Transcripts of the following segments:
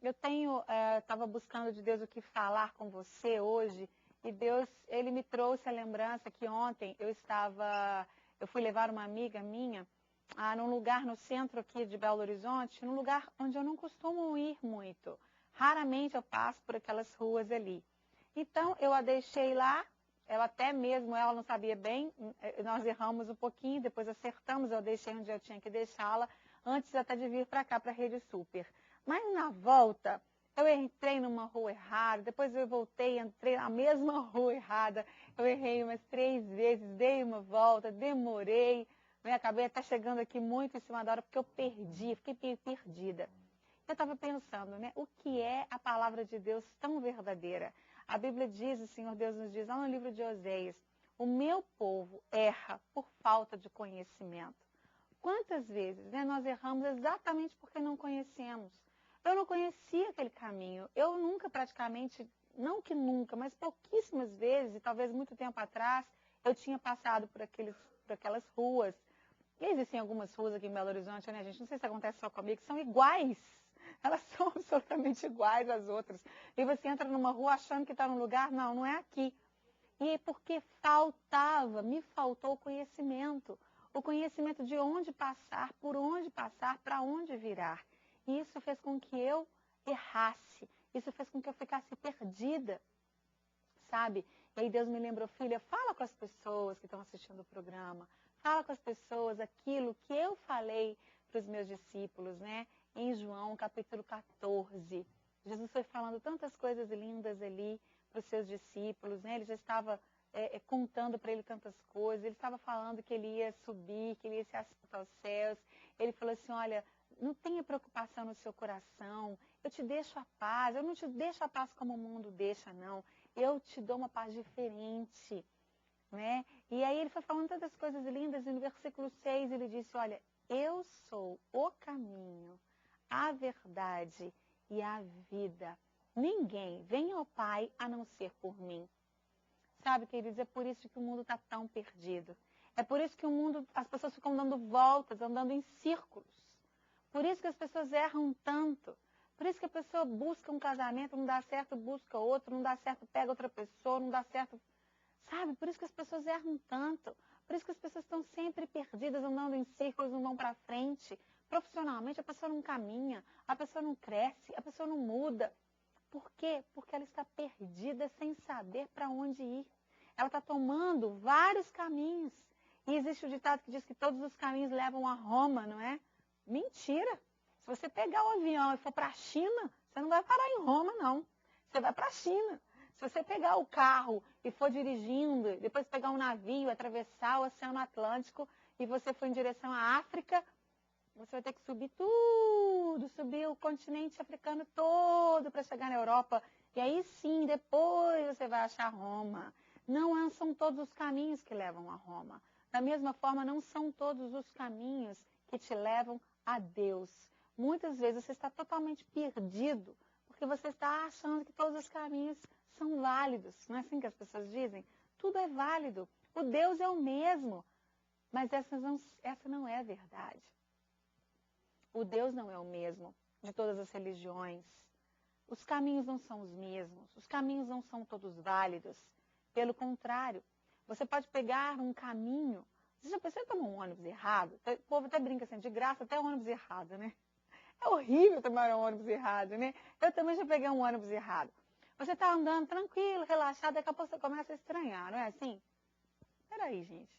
eu estava buscando de Deus o que falar com você hoje, e Deus, Ele me trouxe a lembrança que ontem eu fui levar uma amiga minha num lugar no centro aqui de Belo Horizonte, num lugar onde eu não costumo ir muito. Raramente eu passo por aquelas ruas ali. Então, eu a deixei lá, ela não sabia bem, nós erramos um pouquinho, depois acertamos, eu deixei onde eu tinha que deixá-la, antes até de vir para cá, para a Rede Super. Mas na volta, eu entrei numa rua errada, depois eu voltei, entrei na mesma rua errada, eu errei umas 3 vezes, dei uma volta, demorei, acabei até chegando aqui muito em cima da hora, porque eu fiquei meio perdida. Eu estava pensando, o que é a palavra de Deus tão verdadeira? A Bíblia diz, o Senhor Deus nos diz, lá no livro de Oséias, o meu povo erra por falta de conhecimento. Quantas vezes nós erramos exatamente porque não conhecemos? Eu não conhecia aquele caminho. Eu nunca praticamente, não que nunca, mas pouquíssimas vezes, e talvez muito tempo atrás, eu tinha passado por aquelas ruas. E existem algumas ruas aqui em Belo Horizonte, né, gente? Não sei se acontece só comigo, que são iguais. Elas são absolutamente iguais às outras. E você entra numa rua achando que está num lugar, não é aqui. E porque me faltou o conhecimento. O conhecimento de onde passar, por onde passar, para onde virar. E isso fez com que eu errasse. Isso fez com que eu ficasse perdida, sabe? E aí Deus me lembrou, filha, fala com as pessoas que estão assistindo o programa. Fala com as pessoas aquilo que eu falei para os meus discípulos, né? Em João, capítulo 14. Jesus foi falando tantas coisas lindas ali para os seus discípulos, né? Ele já estava contando para ele tantas coisas. Ele estava falando que ele ia subir, que ele ia se assentar aos céus. Ele falou assim, olha, não tenha preocupação no seu coração. Eu te deixo a paz. Eu não te deixo a paz como o mundo deixa, não. Eu te dou uma paz diferente. Né? E aí ele foi falando tantas coisas lindas, e no versículo 6 ele disse, olha, eu sou o caminho, a verdade e a vida. Ninguém vem ao Pai a não ser por mim. Sabe, queridos, é por isso que o mundo está tão perdido. É por isso que as pessoas ficam dando voltas, andando em círculos. Por isso que as pessoas erram tanto. Por isso que a pessoa busca um casamento, não dá certo, busca outro, não dá certo, pega outra pessoa, não dá certo. Sabe, por isso que as pessoas erram tanto. Por isso que as pessoas estão sempre perdidas, andando em círculos, não vão para frente. Profissionalmente, a pessoa não caminha, a pessoa não cresce, a pessoa não muda. Por quê? Porque ela está perdida sem saber para onde ir. Ela está tomando vários caminhos. E existe o ditado que diz que todos os caminhos levam a Roma, não é? Mentira! Se você pegar o avião e for para a China, você não vai parar em Roma, não. Você vai para a China. Se você pegar o carro e for dirigindo, depois pegar um navio, atravessar o Oceano Atlântico e você for em direção à África, você vai ter que subir tudo, subir o continente africano todo para chegar na Europa. E aí sim, depois você vai achar Roma. Não são todos os caminhos que levam a Roma. Da mesma forma, não são todos os caminhos que te levam a Deus. Muitas vezes você está totalmente perdido, porque você está achando que todos os caminhos são válidos. Não é assim que as pessoas dizem? Tudo é válido. O Deus é o mesmo. Mas essa não é a verdade. O Deus não é o mesmo de todas as religiões. Os caminhos não são os mesmos. Os caminhos não são todos válidos. Pelo contrário, você pode pegar um caminho. Você já pensou em tomar um ônibus errado? O povo até brinca assim, de graça até ônibus errado, né? É horrível tomar um ônibus errado, né? Eu também já peguei um ônibus errado. Você está andando tranquilo, relaxado, daqui a pouco você começa a estranhar, não é assim? Peraí, gente.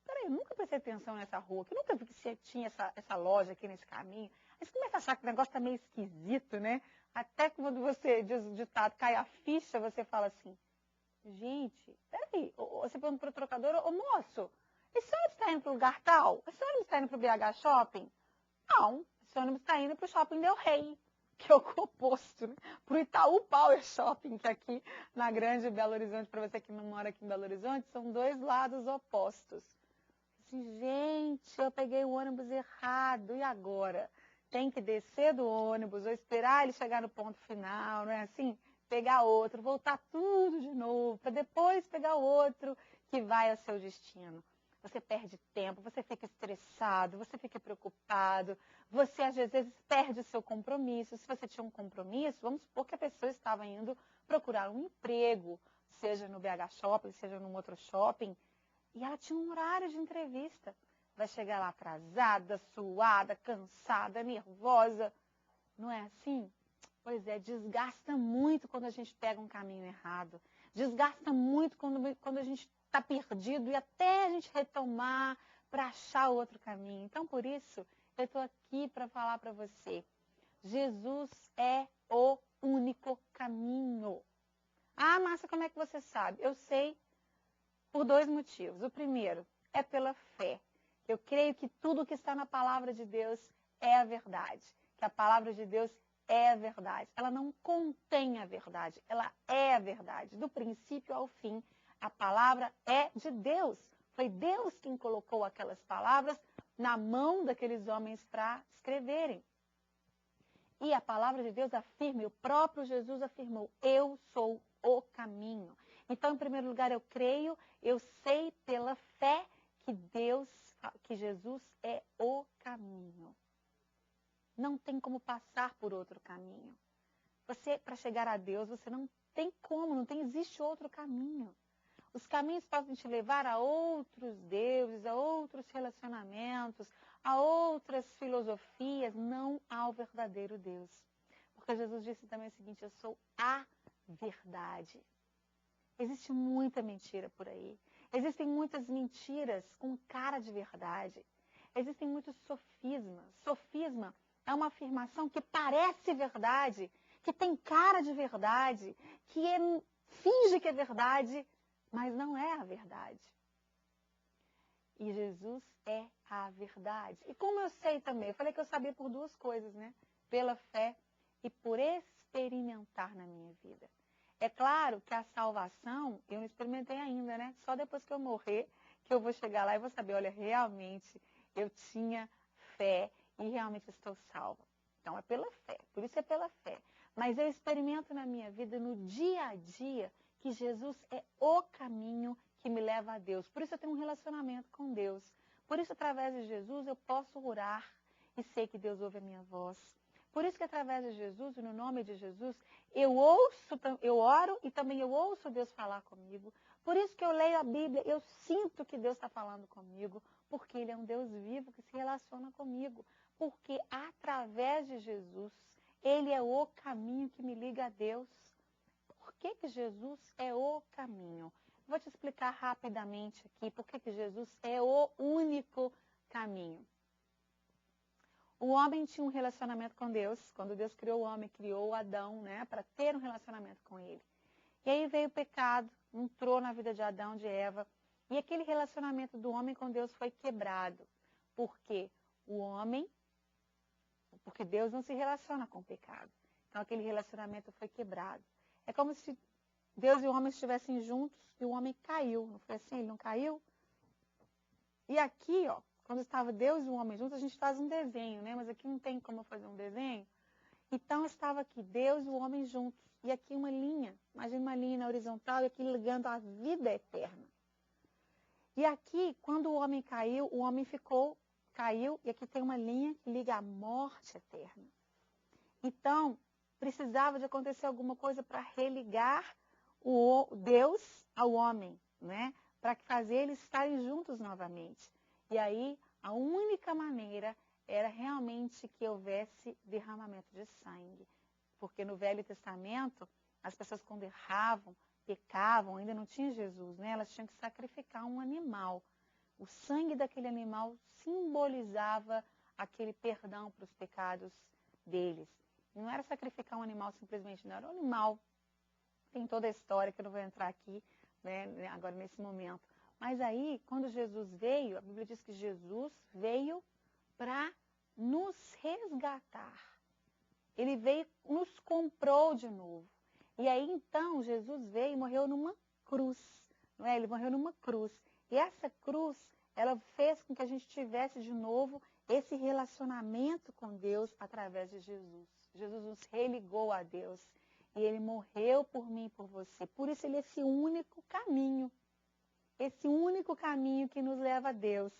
Peraí, eu nunca prestei atenção nessa rua, que nunca vi que tinha essa loja aqui nesse caminho. Aí você começa a achar que o negócio está meio esquisito, né? Até que quando você diz o ditado, cai a ficha, você fala assim, gente, peraí, você pergunta para o trocador, ô moço, esse ônibus está indo para o lugar tal? Esse ônibus está indo para o BH Shopping? Não, esse ônibus está indo para o Shopping Del Rey, que é o oposto, né? Para o Itaú Power Shopping, que é aqui na Grande Belo Horizonte, para você que não mora aqui em Belo Horizonte, são dois lados opostos. Assim, gente, eu peguei o ônibus errado, e agora? Tem que descer do ônibus, ou esperar ele chegar no ponto final, não é assim? Pegar outro, voltar tudo de novo, para depois pegar outro que vai ao seu destino. você perde tempo, você fica estressado, você fica preocupado, você às vezes perde o seu compromisso. Se você tinha um compromisso, vamos supor que a pessoa estava indo procurar um emprego, seja no BH Shopping, seja num outro shopping, e ela tinha um horário de entrevista. Vai chegar lá atrasada, suada, cansada, nervosa. Não é assim? Pois é, desgasta muito quando a gente pega um caminho errado. Desgasta muito quando a gente está perdido e até a gente retomar para achar outro caminho. Então, por isso, eu estou aqui para falar para você. Jesus é o único caminho. Ah, Márcia, como é que você sabe? Eu sei por dois motivos. O primeiro é pela fé. Eu creio que tudo que está na palavra de Deus é a verdade. Que a palavra de Deus é a verdade. Ela não contém a verdade, ela é a verdade. Do princípio ao fim, a palavra é de Deus. Foi Deus quem colocou aquelas palavras na mão daqueles homens para escreverem. E a palavra de Deus afirma, e o próprio Jesus afirmou, eu sou o caminho. Então, em primeiro lugar, eu creio, eu sei pela fé que Jesus é o caminho. Não tem como passar por outro caminho. Você, para chegar a Deus, você não tem como, existe outro caminho. Os caminhos podem te levar a outros deuses, a outros relacionamentos, a outras filosofias, não ao verdadeiro Deus. Porque Jesus disse também o seguinte, eu sou a verdade. Existe muita mentira por aí. Existem muitas mentiras com cara de verdade. Existem muitos sofismas. Sofisma é uma afirmação que parece verdade, que tem cara de verdade, finge que é verdade, mas não é a verdade. E Jesus é a verdade. E como eu sei também? Eu falei que eu sabia por duas coisas, né? Pela fé e por experimentar na minha vida. É claro que a salvação eu não experimentei ainda, né? Só depois que eu morrer, que eu vou chegar lá e vou saber, olha, realmente eu tinha fé e realmente estou salva. Então é pela fé, por isso é pela fé. Mas eu experimento na minha vida, no dia a dia, que Jesus é o caminho que me leva a Deus. Por isso eu tenho um relacionamento com Deus. Por isso, através de Jesus, eu posso orar e sei que Deus ouve a minha voz. Por isso que através de Jesus, e no nome de Jesus, eu oro e também eu ouço Deus falar comigo. Por isso que eu leio a Bíblia, eu sinto que Deus está falando comigo, porque Ele é um Deus vivo que se relaciona comigo. Porque através de Jesus, Ele é o caminho que me liga a Deus. Por que Jesus é o caminho? Vou te explicar rapidamente aqui por que Jesus é o único caminho. O homem tinha um relacionamento com Deus. Quando Deus criou o homem, criou Adão, né, para ter um relacionamento com ele. E aí veio o pecado, entrou na vida de Adão, de Eva, e aquele relacionamento do homem com Deus foi quebrado. Por quê? Porque Deus não se relaciona com o pecado. Então aquele relacionamento foi quebrado. É como se Deus e o homem estivessem juntos e o homem caiu. Não foi assim? Ele não caiu? E aqui, ó, quando estava Deus e o homem juntos, a gente faz um desenho, né? Mas aqui não tem como eu fazer um desenho. Então, estava aqui Deus e o homem juntos. E aqui uma linha. Imagina uma linha na horizontal e aqui ligando a vida eterna. E aqui, quando o homem caiu, o homem caiu. E aqui tem uma linha que liga a morte eterna. Então, precisava de acontecer alguma coisa para religar o Deus ao homem, né? Para fazer eles estarem juntos novamente. E aí, a única maneira era realmente que houvesse derramamento de sangue. Porque no Velho Testamento, as pessoas quando erravam, pecavam, ainda não tinha Jesus, né? Elas tinham que sacrificar um animal. O sangue daquele animal simbolizava aquele perdão para os pecados deles. Não era sacrificar um animal simplesmente, não. Era um animal. Tem toda a história que eu não vou entrar aqui, né, agora nesse momento. Mas aí, quando Jesus veio, a Bíblia diz que Jesus veio para nos resgatar. Ele veio, nos comprou de novo. E aí, então, Jesus veio e morreu numa cruz. Não é? Ele morreu numa cruz. E essa cruz, ela fez com que a gente tivesse de novo esse relacionamento com Deus através de Jesus. Jesus nos religou a Deus. E Ele morreu por mim e por você. Por isso, Ele é esse único caminho. esse único caminho que nos leva a Deus,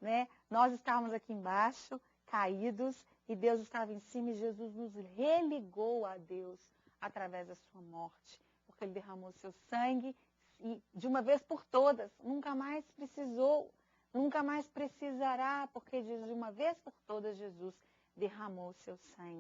né? Nós estávamos aqui embaixo, caídos, e Deus estava em cima e Jesus nos religou a Deus através da sua morte, porque ele derramou seu sangue e de uma vez por todas, nunca mais precisou, nunca mais precisará, porque de uma vez por todas Jesus derramou seu sangue.